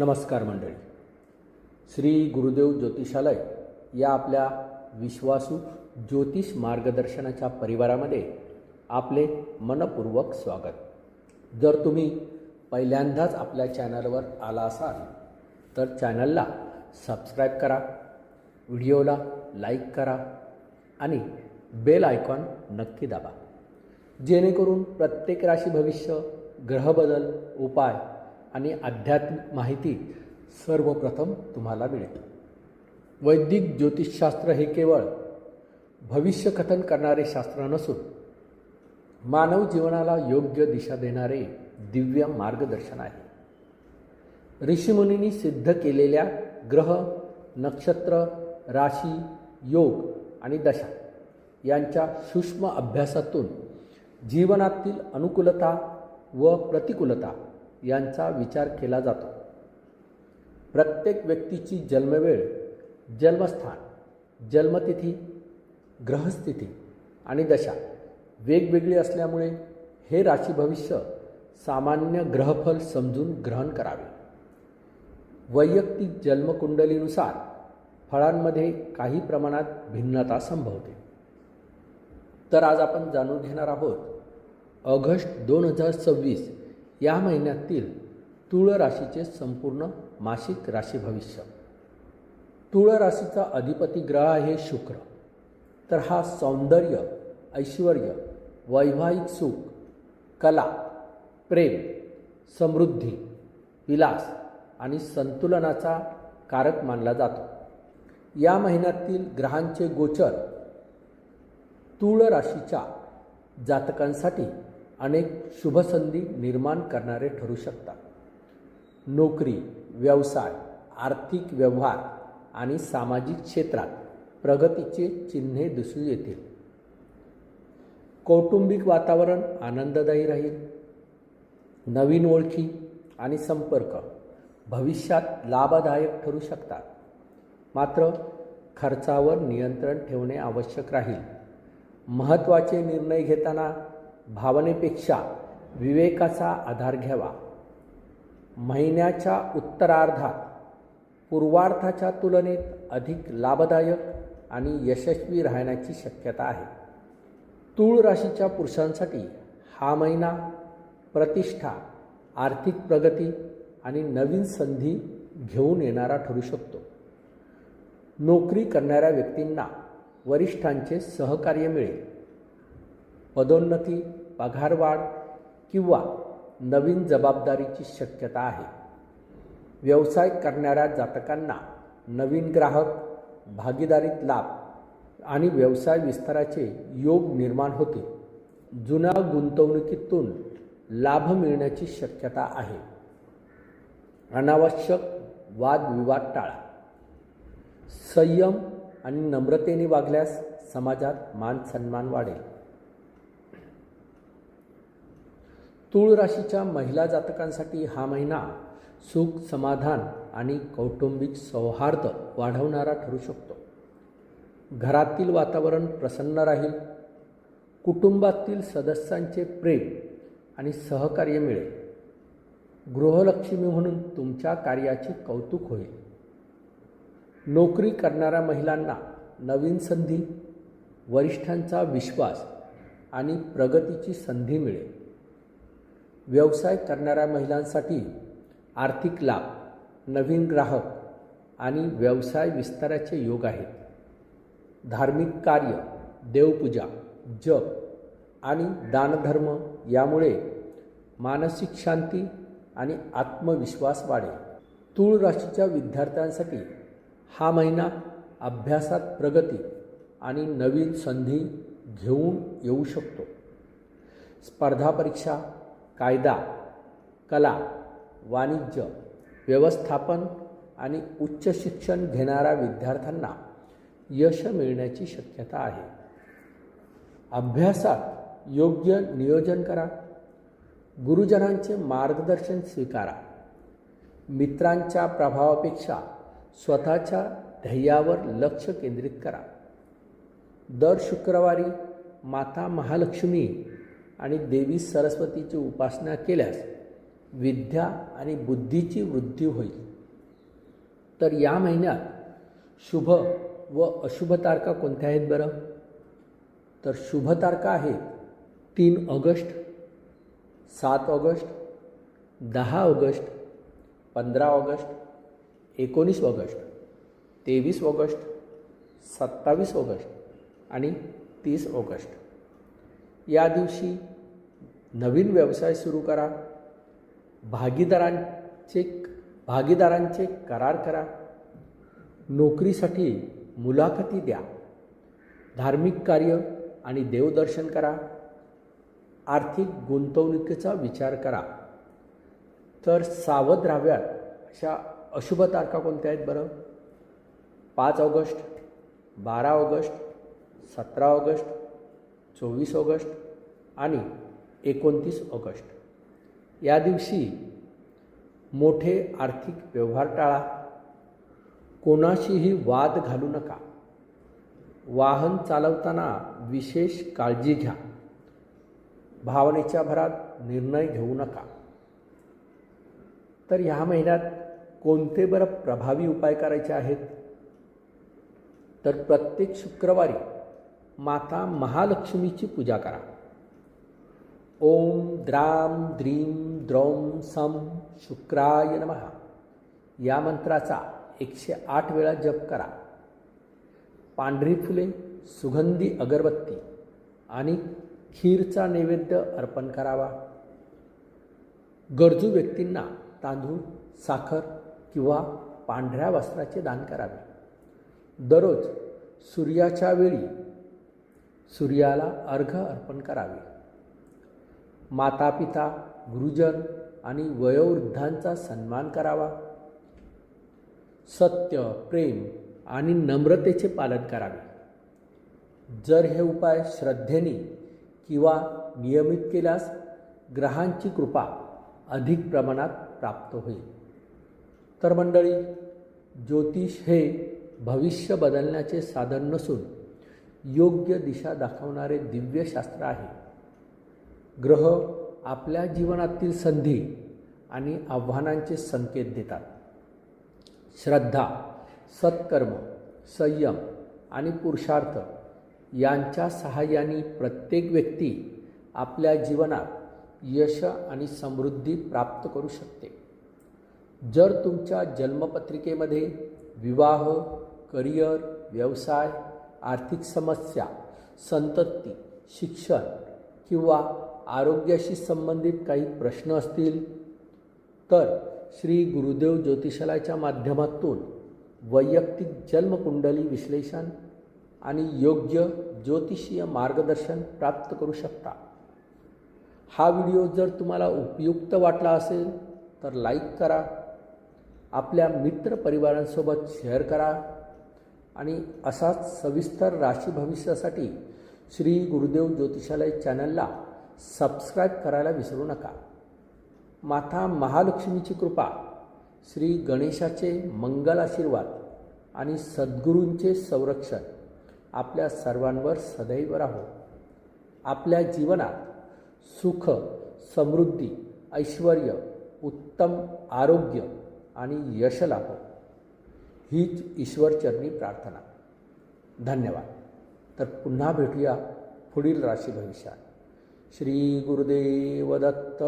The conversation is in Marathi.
नमस्कार मंडळी. श्री गुरुदेव ज्योतिषालय या आपल्या विश्वासू ज्योतिष मार्गदर्शनाच्या परिवारामध्ये आपले मनपूर्वक स्वागत. जर तुम्ही पहिल्यांदाच आपल्या चॅनलवर आला असाल तर चॅनलला सबस्क्राईब करा, व्हिडिओला लाईक करा आणि बेल आयकॉन नक्की दाबा, जेणेकरून प्रत्येक राशी भविष्य, ग्रहबदल, उपाय आणि आध्यात्मिक माहिती सर्वप्रथम तुम्हाला मिळेल. वैदिक ज्योतिषशास्त्र हे केवळ भविष्यकथन करणारे शास्त्र नसून मानव जीवनाला योग्य दिशा देणारे दिव्य मार्गदर्शन आहे. ऋषीमुनींनी सिद्ध केलेल्या ग्रह, नक्षत्र, राशी, योग आणि दशा यांच्या सूक्ष्म अभ्यासातून जीवनातील अनुकूलता व प्रतिकूलता यांचा विचार केला जातो. प्रत्येक व्यक्तीची जन्मवेळ, जन्मस्थान, जन्मतिथी, ग्रहस्थिती आणि दशा वेगवेगळी असल्यामुळे हे राशी भविष्य सामान्य ग्रहफल समजून ग्रहण करावे. वैयक्तिक जन्मकुंडलीनुसार फळांमध्ये काही प्रमाणात भिन्नता संभवते. तर आज आपण जाणून घेणार आहोत ऑगस्ट 2026 या महिन्यातील तुळ राशीचे संपूर्ण मासिक राशी भविष्य. तुळ राशीचा अधिपती ग्रह आहे शुक्र. तर हा सौंदर्य, ऐश्वर्य, वैवाहिक सुख, कला, प्रेम, समृद्धी, विलास आणि संतुलनाचा कारक मानला जातो. या महिन्यातील ग्रहांचे गोचर तुळ राशीच्या जातकांसाठी अनेक शुभसंधी निर्माण करणारे ठरू शकतात. नोकरी, व्यवसाय, आर्थिक व्यवहार आणि सामाजिक क्षेत्रात प्रगतीचे चिन्हे दिसून येतील. कौटुंबिक वातावरण आनंददायी राहील. नवीन ओळखी आणि संपर्क भविष्यात लाभदायक ठरू शकतात. मात्र खर्चावर नियंत्रण ठेवणे आवश्यक राहील. महत्त्वाचे निर्णय घेताना भावनेपेक्षा विवेकाचा आधार घ्यावा. महिन्याच्या उत्तरार्धात पूर्वार्धाच्या तुलनेत अधिक लाभदायक आणि यशस्वी राहण्याची शक्यता आहे. तूळ राशीच्या पुरुषांसाठी हा महिना प्रतिष्ठा, आर्थिक प्रगती आणि नवीन संधी घेऊन येणारा ठरू शकतो. नोकरी करणाऱ्या व्यक्तींना वरिष्ठांचे सहकार्य मिळेल. पदोन्नती, पगारवाढ किंवा नवीन जबाबदारीची शक्यता आहे. व्यवसाय करणाऱ्या जातकांना नवीन ग्राहक, भागीदारीत लाभ आणि व्यवसाय विस्ताराचे योग निर्माण होतील. जुन्या गुंतवणुकीतून लाभ मिळण्याची शक्यता आहे. अनावश्यक वादविवाद टाळा. संयम आणि नम्रतेने वागल्यास समाजात मान सन्मान वाढेल. तूळ राशीच्या महिला जातकांसाठी हा महिना सुख, समाधान आणि कौटुंबिक सौहार्द वाढवणारा ठरू शकतो. घरातील वातावरण प्रसन्न राहील. कुटुंबातील सदस्यांचे प्रेम आणि सहकार्य मिळेल. गृहलक्ष्मी म्हणून तुमच्या कार्याचे कौतुक होईल. नोकरी करणाऱ्या महिलांना नवीन संधी, वरिष्ठांचा विश्वास आणि प्रगतीची संधी मिळेल. व्यवसाय करणाऱ्या महिलांसाठी आर्थिक लाभ, नवीन ग्राहक आणि व्यवसाय विस्ताराचे योग आहेत. धार्मिक कार्य, देवपूजा, जप आणि दानधर्म यामुळे मानसिक शांती आणि आत्मविश्वास वाढेल. तूळ राशीच्या विद्यार्थ्यांसाठी हा महिना अभ्यासात प्रगती आणि नवीन संधी घेऊन येऊ शकतो. स्पर्धा परीक्षा, कायदा, कला, वाणिज्य, व्यवस्थापन आणि उच्च शिक्षण घेणाऱ्या विद्यार्थ्यांना यश मिळण्याची शक्यता आहे. अभ्यासात योग्य नियोजन करा. गुरुजनांचे मार्गदर्शन स्वीकारा. मित्रांच्या प्रभावापेक्षा स्वतःच्या ध्येयावर लक्ष केंद्रित करा. दर शुक्रवारी माता महालक्ष्मी आणि देवी सरस्वतीची उपासना केल्यास विद्या आणि बुद्धीची वृद्धी होईल. तर या महिन्यात शुभ व अशुभ तारखा कोणत्या आहेत बरं? तर शुभ तारखा आहेत 3 August, 7 August, 10 August, 15 August, 19 August, 23 August, 27 August आणि 30 ऑगस्ट. या दिवशी नवीन व्यवसाय सुरू करा, भागीदारांचे करार करा, नोकरीसाठी मुलाखती द्या, धार्मिक कार्य आणि देवदर्शन करा, आर्थिक गुंतवणुकीचा विचार करा. तर सावध राहाव्यात अशा अशुभ तारखा कोणत्या आहेत बरं? 5 ऑगस्ट, 12 ऑगस्ट, 17 ऑगस्ट, 24 ऑगस्ट आणि 29 ऑगस्ट. या दिवशी मोठे आर्थिक व्यवहार टाळा, कोणाशीही वाद घालू नका, वाहन चालवताना विशेष काळजी घ्या, भावनेच्या भरात निर्णय घेऊ नका. तर ह्या महिन्यात कोणते बरं प्रभावी उपाय करायचे आहेत? तर प्रत्येक शुक्रवारी माता महालक्ष्मीची पूजा करा. ओम द्राम द्रीम द्रौम सम शुक्राय नमः या मंत्राचा 108 वेळा जप करा. पांढरी फुले, सुगंधी अगरबत्ती आणि खीरचा नैवेद्य अर्पण करावा. गरजू व्यक्तींना तांदूळ, साखर किंवा पांढऱ्या वस्त्राचे दान करावे. दररोज सूर्याच्या वेळी सूर्याला अर्घ्य अर्पण करावे. माता पिता, गुरुजन आणि वयोवृद्धांचा सन्मान करावा. सत्य, प्रेम आणि नम्रतेचे पालन करावे. जर हे उपाय श्रद्धेने किंवा नियमित केल्यास ग्रहांची कृपा अधिक प्रमाणात प्राप्त होईल. तर मंडळी, ज्योतिष हे भविष्य बदलण्याचे साधन नसून योग्य दिशा दाखवणारे दिव्य शास्त्र आहे. ग्रह आपल्या जीवनातील संधी आणि आव्हानांचे संकेत देतात. श्रद्धा, सत्कर्म, संयम आणि पुरुषार्थ यांच्या सहाय्याने प्रत्येक व्यक्ती आपल्या जीवनात यश आणि समृद्धी प्राप्त करू शकते. जर तुमच्या जन्मपत्रिकेमध्ये विवाह, करिअर, व्यवसाय, आर्थिक समस्या, संतती, शिक्षण किंवा आरोग्याशी संबंधित काही प्रश्न असतील तर श्री गुरुदेव ज्योतिषालयाच्या माध्यमातून वैयक्तिक जन्मकुंडली विश्लेषण आणि योग्य ज्योतिषीय मार्गदर्शन प्राप्त करू शकता. हा व्हिडिओ जर तुम्हाला उपयुक्त वाटला असेल तर लाईक करा, आपल्या मित्रपरिवारांसोबत शेअर करा आणि असाच सविस्तर राशी भविष्यासाठी श्री गुरुदेव ज्योतिषालय चॅनलला सबस्क्राईब करायला विसरू नका. माता महालक्ष्मीची कृपा, श्री गणेशाचे मंगल आशीर्वाद आणि सद्गुरूंचे संरक्षण आपल्या सर्वांवर सदैव राहो. आपल्या जीवनात सुख, समृद्धी, ऐश्वर्य, उत्तम आरोग्य आणि यश लाभो हीच ईश्वरचरणी प्रार्थना. धन्यवाद. तर पुन्हा भेटूया पुढील राशी भविष्यात. श्री गुरुदेव दत्त.